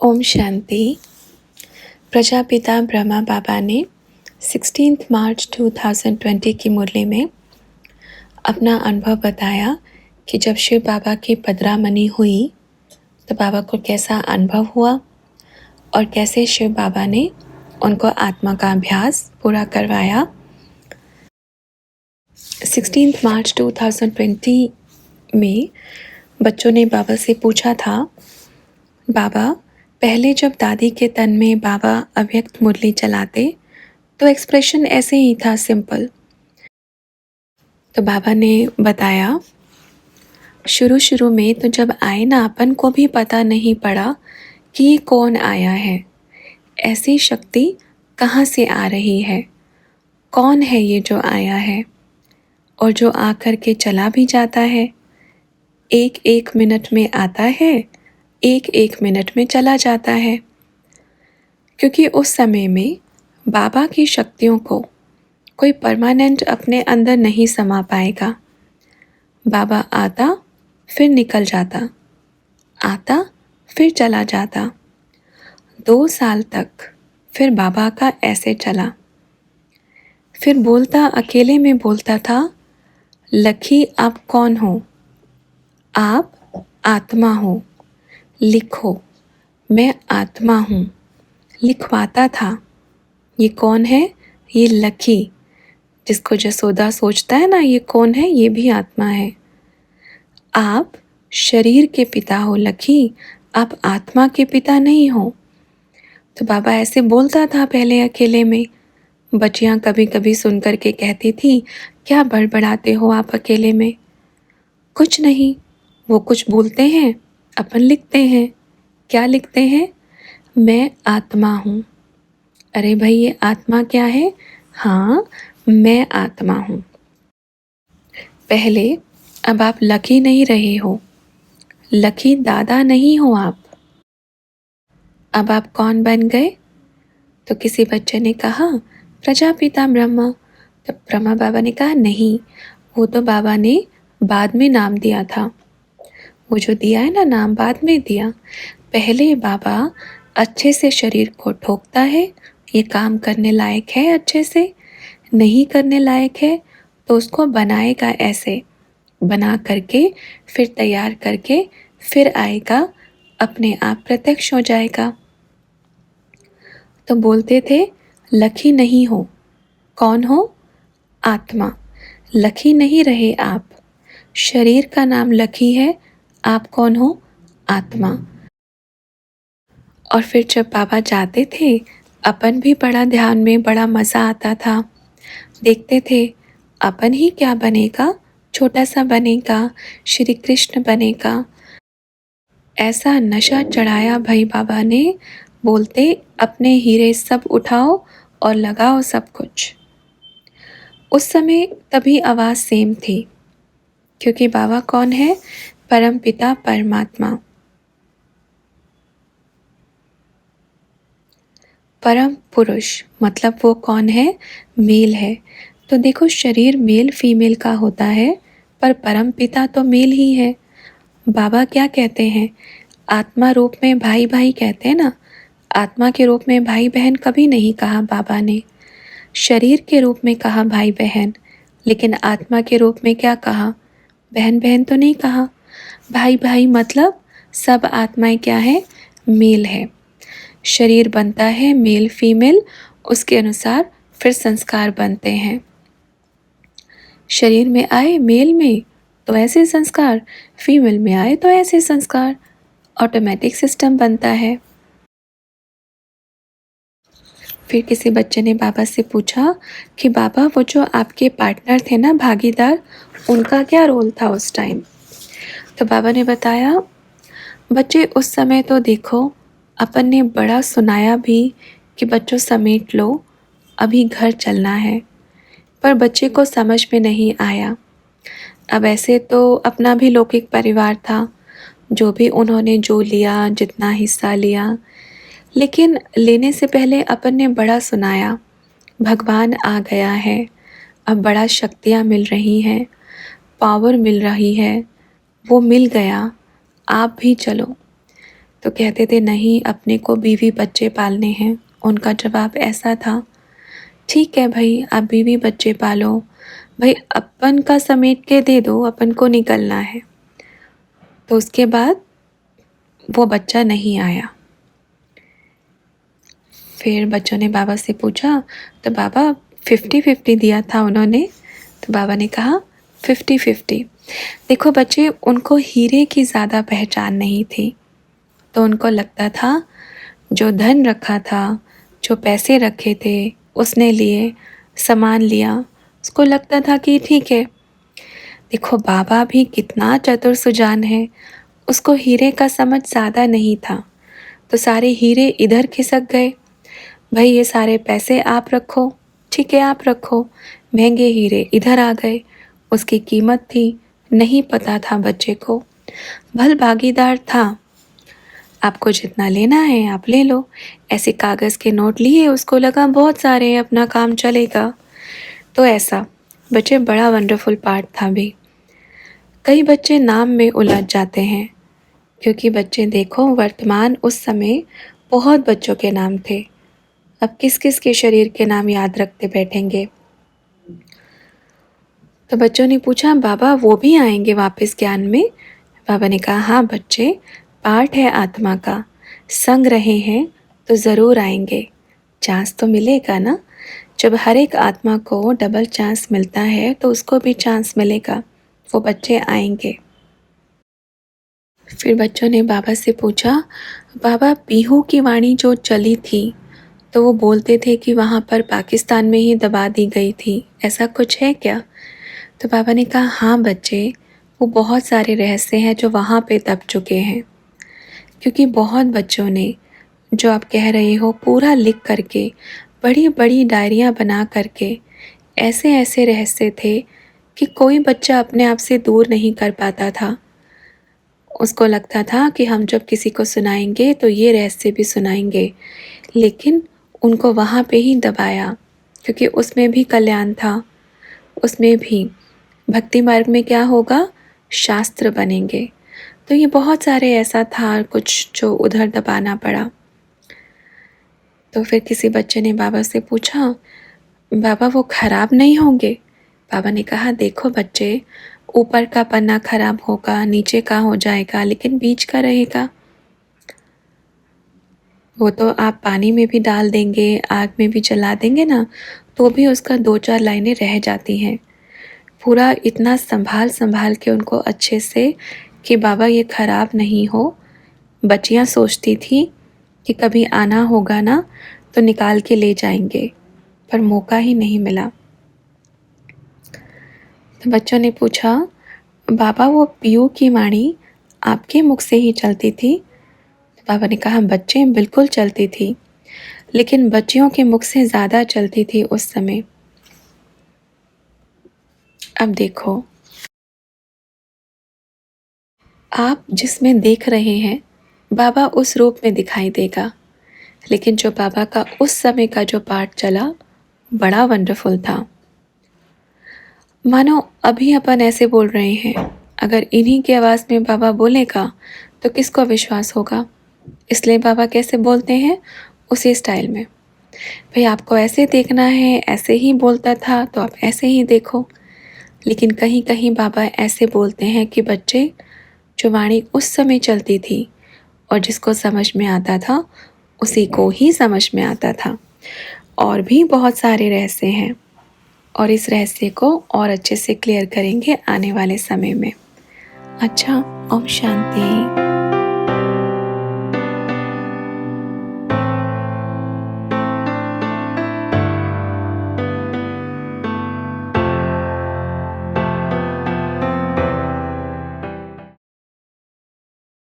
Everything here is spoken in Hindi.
ओम शांति। प्रजापिता ब्रह्मा बाबा ने 16 मार्च 2020 की मुरली में अपना अनुभव बताया कि जब शिव बाबा की पधरामनी हुई तो बाबा को कैसा अनुभव हुआ और कैसे शिव बाबा ने उनको आत्मा का अभ्यास पूरा करवाया। 16 मार्च 2020 में बच्चों ने बाबा से पूछा था, बाबा पहले जब दादी के तन में बाबा अव्यक्त मुरली चलाते तो एक्सप्रेशन ऐसे ही था, सिंपल। तो बाबा ने बताया, शुरू में तो जब आए ना, अपन को भी पता नहीं पड़ा कि ये कौन आया है, ऐसी शक्ति कहाँ से आ रही है, कौन है ये जो आया है और जो आकर के चला भी जाता है। एक एक मिनट में आता है, एक एक मिनट में चला जाता है, क्योंकि उस समय में बाबा की शक्तियों को कोई परमानेंट अपने अंदर नहीं समा पाएगा। बाबा आता फिर निकल जाता, आता फिर चला जाता। 2 साल तक फिर बाबा का ऐसे चला। फिर बोलता, अकेले में बोलता था, लखी आप कौन हो? आप आत्मा हो, लिखो मैं आत्मा हूँ। लिखवाता था। ये कौन है? ये लकी, जिसको जसोदा सोचता है ना, ये कौन है? ये भी आत्मा है। आप शरीर के पिता हो लकी, आप आत्मा के पिता नहीं हो। तो बाबा ऐसे बोलता था पहले अकेले में। बच्चियाँ कभी कभी सुन कर के कहती थी, क्या बड़बड़ाते हो आप अकेले में? कुछ नहीं, वो कुछ बोलते हैं, अपन लिखते हैं। क्या लिखते हैं? मैं आत्मा हूँ। अरे भाई, ये आत्मा क्या है? हाँ, मैं आत्मा हूँ। पहले अब आप लकी नहीं रहे हो, लकी दादा नहीं हो आप। अब आप कौन बन गए? तो किसी बच्चे ने कहा, प्रजापिता ब्रह्मा। तो ब्रह्मा बाबा ने कहा, नहीं, वो तो बाबा ने बाद में नाम दिया था। वो जो दिया है ना नाम, बाद में दिया। पहले बाबा अच्छे से शरीर को ठोकता है, ये काम करने लायक है, अच्छे से नहीं करने लायक है तो उसको बनाएगा, ऐसे बना करके फिर तैयार करके फिर आएगा, अपने आप प्रत्यक्ष हो जाएगा। तो बोलते थे, लकी नहीं हो। कौन हो? आत्मा। लकी नहीं रहे आप। शरीर का नाम लकी है, आप कौन हो? आत्मा। और फिर जब बाबा जाते थे, अपन भी बड़ा ध्यान में, बड़ा मज़ा आता था। देखते थे अपन ही क्या बनेगा, छोटा सा बनेगा, श्री कृष्ण बनेगा। ऐसा नशा चढ़ाया भाई बाबा ने, बोलते अपने हीरे सब उठाओ और लगाओ सब कुछ। उस समय तभी आवाज़ सेम थी, क्योंकि बाबा कौन है? परम पिता परमात्मा, परम पुरुष। मतलब वो कौन है? मेल है। तो देखो, शरीर मेल फीमेल का होता है, पर परम पिता तो मेल ही है। बाबा क्या कहते हैं? आत्मा रूप में भाई भाई कहते हैं ना। आत्मा के रूप में भाई बहन कभी नहीं कहा बाबा ने। शरीर के रूप में कहा भाई बहन, लेकिन आत्मा के रूप में क्या कहा? बहन बहन तो नहीं कहा। भाई भाई मतलब सब आत्माएं क्या है? मेल है। शरीर बनता है मेल फीमेल, उसके अनुसार फिर संस्कार बनते हैं। शरीर में आए मेल में तो ऐसे संस्कार, फीमेल में आए तो ऐसे संस्कार, ऑटोमेटिक सिस्टम बनता है। फिर किसी बच्चे ने बाबा से पूछा कि बाबा, वो जो आपके पार्टनर थे ना, भागीदार, उनका क्या रोल था उस टाइम? तो बाबा ने बताया, बच्चे उस समय तो देखो अपन ने बड़ा सुनाया भी कि बच्चों समेट लो, अभी घर चलना है, पर बच्चे को समझ में नहीं आया। अब ऐसे तो अपना भी लौकिक परिवार था, जो भी उन्होंने जो लिया, जितना हिस्सा लिया, लेकिन लेने से पहले अपन ने बड़ा सुनाया, भगवान आ गया है, अब बड़ा शक्तियाँ मिल रही हैं, पावर मिल रही है, वो मिल गया, आप भी चलो। तो कहते थे नहीं, अपने को बीवी बच्चे पालने हैं। उनका जवाब ऐसा था, ठीक है भाई, आप बीवी बच्चे पालो, भाई अपन का समेट के दे दो, अपन को निकलना है। तो उसके बाद वो बच्चा नहीं आया। फिर बच्चों ने बाबा से पूछा, तो बाबा 50-50 दिया था उन्होंने। तो बाबा ने कहा 50-50। देखो बच्चे, उनको हीरे की ज़्यादा पहचान नहीं थी, तो उनको लगता था जो धन रखा था, जो पैसे रखे थे, उसने लिए, सामान लिया, उसको लगता था कि ठीक है। देखो बाबा भी कितना चतुर सुजान है, उसको हीरे का समझ ज़्यादा नहीं था, तो सारे हीरे इधर खिसक गए। भाई ये सारे पैसे आप रखो, ठीक है आप रखो। महंगे हीरे इधर आ गए, उसकी कीमत थी, नहीं पता था बच्चे को। भल भागीदार था, आपको जितना लेना है आप ले लो। ऐसे कागज़ के नोट लिए, उसको लगा बहुत सारे हैं, अपना काम चलेगा। तो ऐसा बच्चे बड़ा वंडरफुल पार्ट था भी। कई बच्चे नाम में उलझ जाते हैं, क्योंकि बच्चे देखो वर्तमान उस समय बहुत बच्चों के नाम थे। अब किस किस के शरीर के नाम याद रखते बैठेंगे। तो बच्चों ने पूछा, बाबा वो भी आएंगे वापस ज्ञान में? बाबा ने कहा, हाँ बच्चे, पाठ है आत्मा का, संग रहे हैं तो ज़रूर आएंगे। चांस तो मिलेगा ना। जब हर एक आत्मा को डबल चांस मिलता है तो उसको भी चांस मिलेगा, वो बच्चे आएंगे। फिर बच्चों ने बाबा से पूछा, बाबा पीहू की वाणी जो चली थी, तो वो बोलते थे कि वहाँ पर पाकिस्तान में ही दबा दी गई थी, ऐसा कुछ है क्या? तो बाबा ने कहा, हाँ बच्चे, वो बहुत सारे रहस्य हैं जो वहाँ पे दब चुके हैं। क्योंकि बहुत बच्चों ने जो आप कह रहे हो पूरा लिख करके, बड़ी बड़ी डायरियाँ बना करके, ऐसे ऐसे रहस्य थे कि कोई बच्चा अपने आप से दूर नहीं कर पाता था। उसको लगता था कि हम जब किसी को सुनाएंगे तो ये रहस्य भी सुनाएंगे, लेकिन उनको वहाँ पे ही दबाया, क्योंकि उसमें भी कल्याण था। उसमें भी भक्ति मार्ग में क्या होगा, शास्त्र बनेंगे। तो ये बहुत सारे ऐसा था कुछ जो उधर दबाना पड़ा। तो फिर किसी बच्चे ने बाबा से पूछा, बाबा वो खराब नहीं होंगे? बाबा ने कहा, देखो बच्चे, ऊपर का पन्ना खराब होगा, नीचे का हो जाएगा, लेकिन बीच का रहेगा। वो तो आप पानी में भी डाल देंगे, आग में भी जला देंगे ना, तो भी उसका 2-4 लाइनें रह जाती हैं। पूरा इतना संभाल संभाल के उनको अच्छे से कि बाबा ये खराब नहीं हो। बच्चियाँ सोचती थी कि कभी आना होगा ना तो निकाल के ले जाएंगे, पर मौका ही नहीं मिला। तो बच्चों ने पूछा, बाबा वो पीयू की वाणी आपके मुख से ही चलती थी? तो बाबा ने कहा, बच्चे बिल्कुल चलती थी, लेकिन बच्चियों के मुख से ज़्यादा चलती थी उस समय। अब देखो, आप जिसमें देख रहे हैं बाबा उस रूप में दिखाई देगा, लेकिन जो बाबा का उस समय का जो पाठ चला बड़ा वंडरफुल था। मानो अभी अपन ऐसे बोल रहे हैं, अगर इन्हीं की आवाज़ में बाबा बोलेगा तो किसको विश्वास होगा। इसलिए बाबा कैसे बोलते हैं, उसी स्टाइल में। भाई आपको ऐसे देखना है, ऐसे ही बोलता था तो आप ऐसे ही देखो। लेकिन कहीं कहीं बाबा ऐसे बोलते हैं कि बच्चे, जो वाणी उस समय चलती थी और जिसको समझ में आता था उसी को ही समझ में आता था। और भी बहुत सारे रहस्य हैं, और इस रहस्य को और अच्छे से क्लियर करेंगे आने वाले समय में। अच्छा, ओम शांति।